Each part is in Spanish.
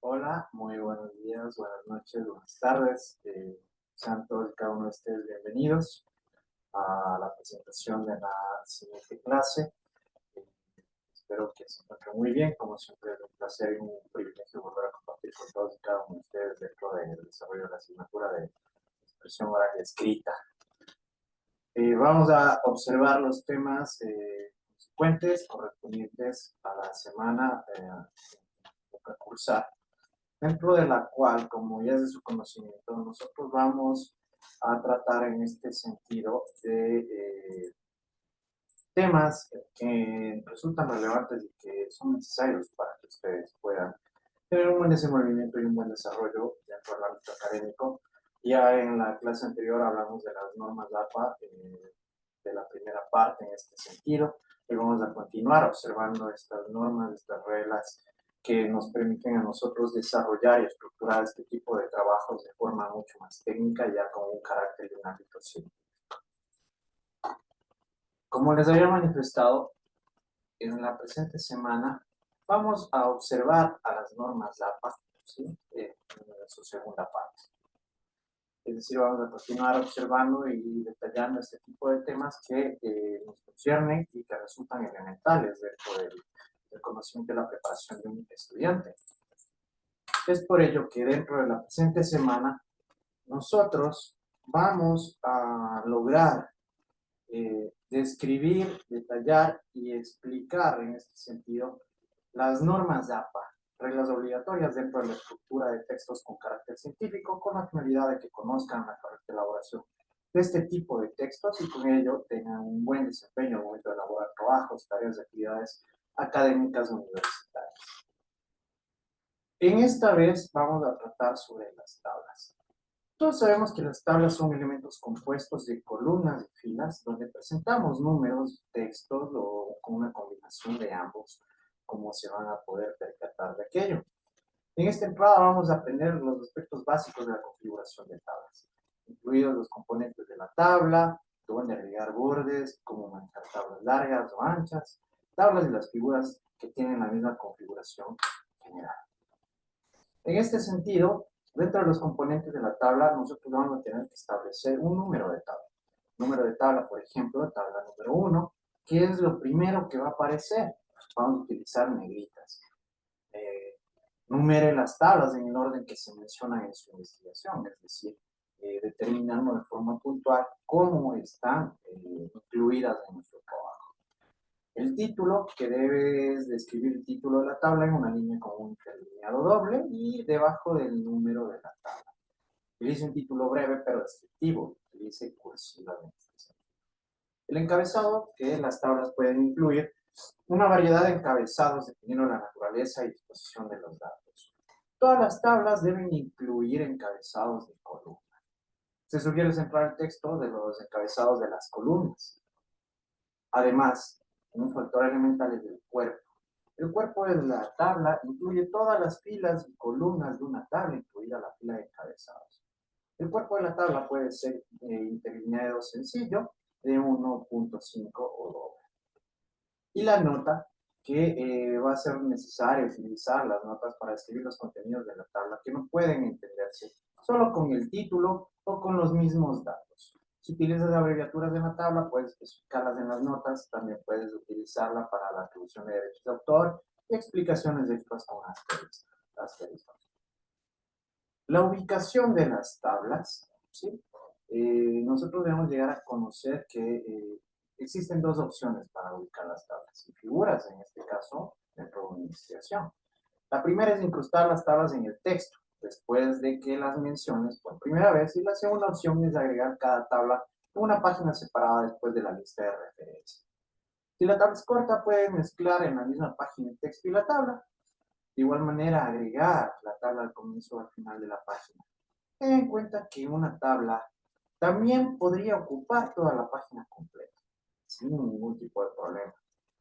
Hola, muy buenos días, buenas noches, buenas tardes. Sean todos y cada uno de ustedes bienvenidos a la presentación de la siguiente clase. Eh, Espero que se encuentren muy bien. Como siempre, es un placer y un privilegio volver a compartir con todos y cada uno de ustedes dentro del desarrollo de la asignatura de expresión oral y escrita. Vamos a observar los temas consecuentes correspondientes a la semana que cursar, dentro de la cual, como ya es de su conocimiento, nosotros vamos a tratar en este sentido de temas que resultan relevantes y que son necesarios para que ustedes puedan tener un buen desenvolvimiento y un buen desarrollo dentro del ámbito académico. Ya en la clase anterior hablamos de las normas APA, de la primera parte en este sentido, y vamos a continuar observando estas normas, estas reglas que nos permiten a nosotros desarrollar y estructurar este tipo de trabajos de forma mucho más técnica, ya con un carácter y un ámbito científico. Como les había manifestado, en la presente semana vamos a observar a las normas APA, ¿sí? En su segunda parte. Es decir, vamos a continuar observando y detallando este tipo de temas que nos conciernen y que resultan elementales dentro del conocimiento y la preparación de un estudiante. Es por ello que dentro de la presente semana nosotros vamos a lograr describir, detallar y explicar en este sentido las normas de APA, reglas obligatorias dentro de la estructura de textos con carácter científico, con la finalidad de que conozcan la correcta elaboración de este tipo de textos y con ello tengan un buen desempeño al momento de elaborar trabajos, tareas y actividades académicas universitarias. En esta vez vamos a tratar sobre las tablas. Todos sabemos que las tablas son elementos compuestos de columnas y filas donde presentamos números, textos o con una combinación de ambos, como se van a poder percatar de aquello. En esta entrada vamos a aprender los aspectos básicos de la configuración de tablas, incluidos los componentes de la tabla, dónde agregar bordes, cómo manejar tablas largas o anchas, tablas y las figuras que tienen la misma configuración general. En este sentido, dentro de los componentes de la tabla, nosotros vamos a tener que establecer un número de tabla. Número de tabla, por ejemplo, tabla número 1, que es lo primero que va a aparecer. Vamos a utilizar negritas. Numere las tablas en el orden que se mencionan en su investigación, es decir, determinando de forma puntual cómo están incluidas en nuestro trabajo. El título, que debes describir el título de la tabla en una línea con un interlineado doble y debajo del número de la tabla. Utilice un título breve pero descriptivo, utilice cursivamente. El encabezado, que las tablas pueden incluir una variedad de encabezados dependiendo de la naturaleza y disposición de los datos. Todas las tablas deben incluir encabezados de columna. Se sugiere centrar el texto de los encabezados de las columnas. Además, un factor elemental es el cuerpo. El cuerpo de la tabla incluye todas las filas y columnas de una tabla, incluida la fila de encabezados. El cuerpo de la tabla puede ser interlineado sencillo de 1.5 o doble. Y la nota, que va a ser necesario utilizar las notas para escribir los contenidos de la tabla, que no pueden entenderse solo con el título o con los mismos datos. Si utilizas abreviaturas en la tabla, puedes especificarlas en las notas, también puedes utilizarla para la atribución de derechos de autor y explicaciones extras con asteriscos. La ubicación de las tablas, ¿sí? Nosotros debemos llegar a conocer que existen dos opciones para ubicar las tablas y figuras, en este caso, dentro de una investigación. La primera es incrustar las tablas en el texto, después de que las menciones por primera vez, y la segunda opción es agregar cada tabla en una página separada después de la lista de referencia. Si la tabla es corta, puede mezclar en la misma página el texto y la tabla. De igual manera, agregar la tabla al comienzo o al final de la página. Ten en cuenta que una tabla también podría ocupar toda la página completa, sin ningún tipo de problema.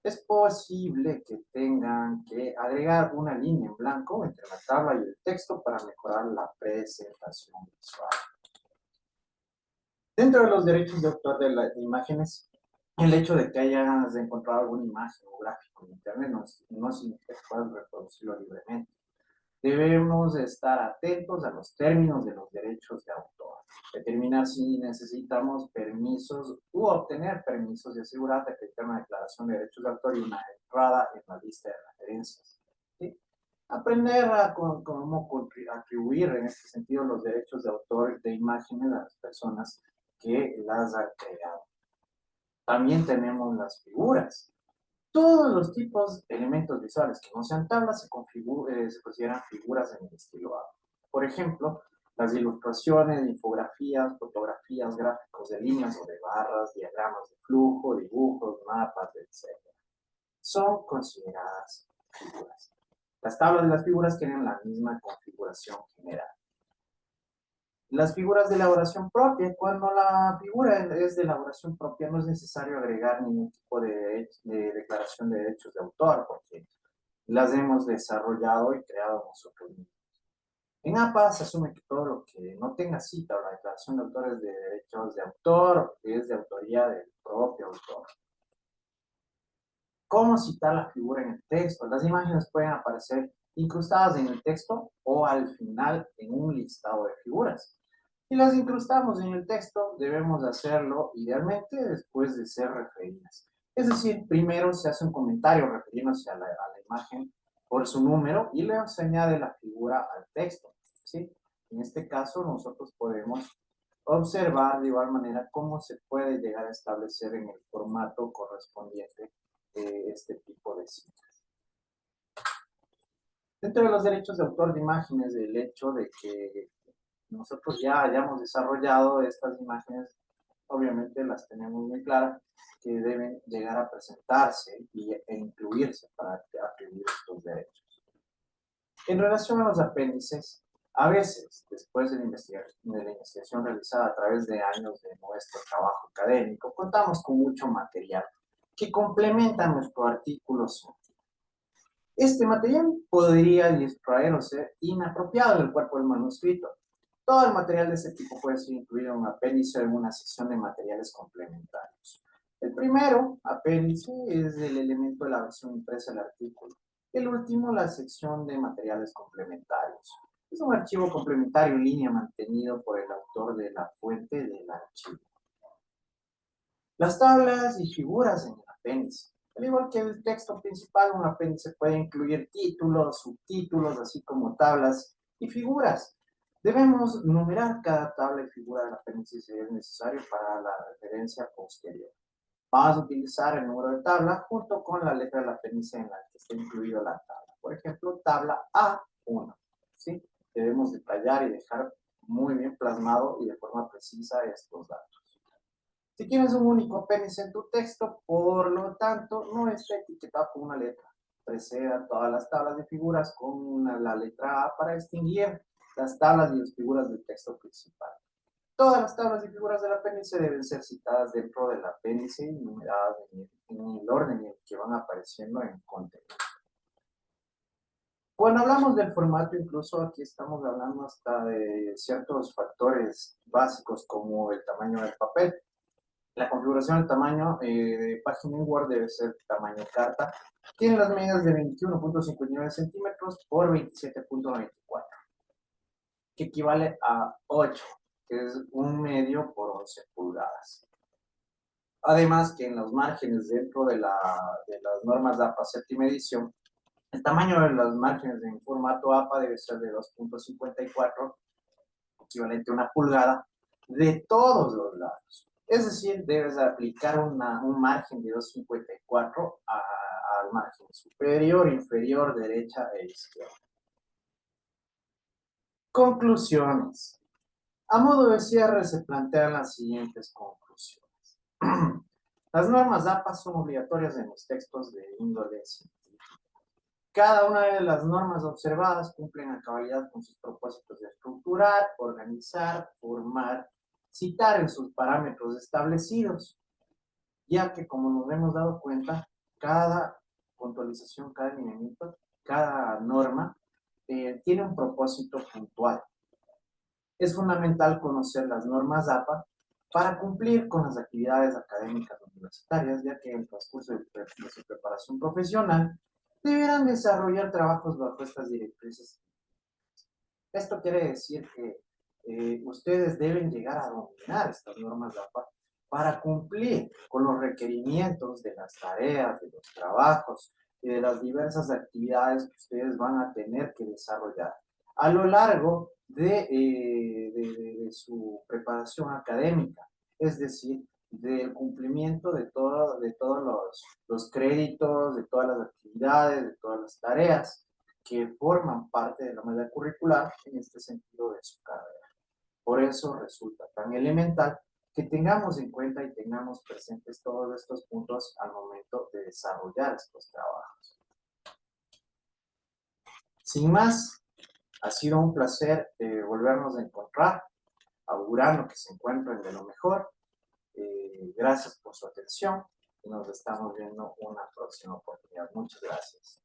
Es posible que tengan que agregar una línea en blanco entre la tabla y el texto para mejorar la presentación visual. Dentro de los derechos de autor de las imágenes, el hecho de que hayas encontrado alguna imagen o gráfico en internet no significa que puedas reproducirlo libremente. Debemos estar atentos a los términos de los derechos de autor, determinar si necesitamos permisos u obtener permisos y asegurar que existe una declaración de derechos de autor y una entrada en la lista de referencias. ¿Sí? Aprender a cómo atribuir en este sentido los derechos de autor de imágenes a las personas que las han creado. También tenemos las figuras. Todos los tipos de elementos visuales que no sean tablas se consideran figuras en el estilo A. Por ejemplo, las ilustraciones, infografías, fotografías, gráficos de líneas o de barras, diagramas de flujo, dibujos, mapas, etc. Son consideradas figuras. Las tablas de las figuras tienen la misma configuración general. Las figuras de elaboración propia, cuando la figura es de elaboración propia, no es necesario agregar ningún tipo de declaración de derechos de autor, porque las hemos desarrollado y creado nosotros mismos. En APA se asume que todo lo que no tenga cita o la declaración de autores de derechos de autor es de autoría del propio autor. ¿Cómo citar la figura en el texto? Las imágenes pueden aparecer incrustadas en el texto o al final en un listado de figuras. Si las incrustamos en el texto, debemos hacerlo idealmente después de ser referidas. Es decir, primero se hace un comentario refiriéndose a la imagen por su número y luego se añade la figura al texto. ¿Sí? En este caso, nosotros podemos observar de igual manera cómo se puede llegar a establecer en el formato correspondiente este tipo de citas. Dentro de los derechos de autor de imágenes, el hecho de que nosotros ya hayamos desarrollado estas imágenes, obviamente las tenemos muy claras, que deben llegar a presentarse e incluirse para atribuir estos derechos. En relación a los apéndices, a veces, después de la investigación realizada a través de años de nuestro trabajo académico, contamos con mucho material que complementa nuestro artículo científico. Este material podría distraer o ser inapropiado en el cuerpo del manuscrito. Todo el material de este tipo puede ser incluido en un apéndice o en una sección de materiales complementarios. El primero, apéndice, es el elemento de la versión impresa del artículo. El último, la sección de materiales complementarios. Es un archivo complementario en línea mantenido por el autor de la fuente del archivo. Las tablas y figuras en el apéndice. Al igual que el texto principal, un apéndice puede incluir títulos, subtítulos, así como tablas y figuras. Debemos numerar cada tabla y figura del apéndice si es necesario para la referencia posterior. Vamos a utilizar el número de tabla junto con la letra del apéndice en la que está incluida la tabla. Por ejemplo, tabla A1. ¿Sí? Debemos detallar y dejar muy bien plasmado y de forma precisa estos datos. Si tienes un único apéndice en tu texto, por lo tanto, no está etiquetado con una letra. Preceda todas las tablas de figuras con la letra A para distinguir las tablas y las figuras del texto principal. Todas las tablas y figuras del apéndice deben ser citadas dentro del apéndice y numeradas en el orden en el que van apareciendo en el contenido. Cuando hablamos del formato, incluso aquí estamos hablando hasta de ciertos factores básicos como el tamaño del papel. La configuración del tamaño de página en Word debe ser tamaño carta. Tiene las medidas de 21.59 centímetros por 27.94, que equivale a 8, que es un medio por 11 pulgadas. Además que en los márgenes dentro de las normas de APA séptima edición, el tamaño de los márgenes en formato APA debe ser de 2.54, equivalente a 1 pulgada, de todos los lados. Es decir, debes aplicar un margen de 2.54 al margen superior, inferior, derecha e izquierda. Conclusiones. A modo de cierre se plantean las siguientes conclusiones. Las normas APA son obligatorias en los textos de índole científica. Cada una de las normas observadas cumplen a cabalidad con sus propósitos de estructurar, organizar, formar, citar en sus parámetros establecidos, ya que, como nos hemos dado cuenta, cada puntualización, cada lineamiento, cada norma tiene un propósito puntual. Es fundamental conocer las normas APA para cumplir con las actividades académicas universitarias, ya que en el transcurso de su preparación profesional deberán desarrollar trabajos bajo estas directrices Esto quiere decir que ustedes deben llegar a dominar estas normas de APA para cumplir con los requerimientos de las tareas, de los trabajos y de las diversas actividades que ustedes van a tener que desarrollar a lo largo de su preparación académica, es decir, del cumplimiento de todos los créditos, de todas las actividades, de todas las tareas que forman parte de la malla curricular en este sentido de su carrera. Por eso resulta tan elemental que tengamos en cuenta y tengamos presentes todos estos puntos al momento de desarrollar estos trabajos. Sin más, ha sido un placer volvernos a encontrar, augurando que se encuentren de lo mejor. Gracias por su atención y nos estamos viendo una próxima oportunidad. Muchas gracias.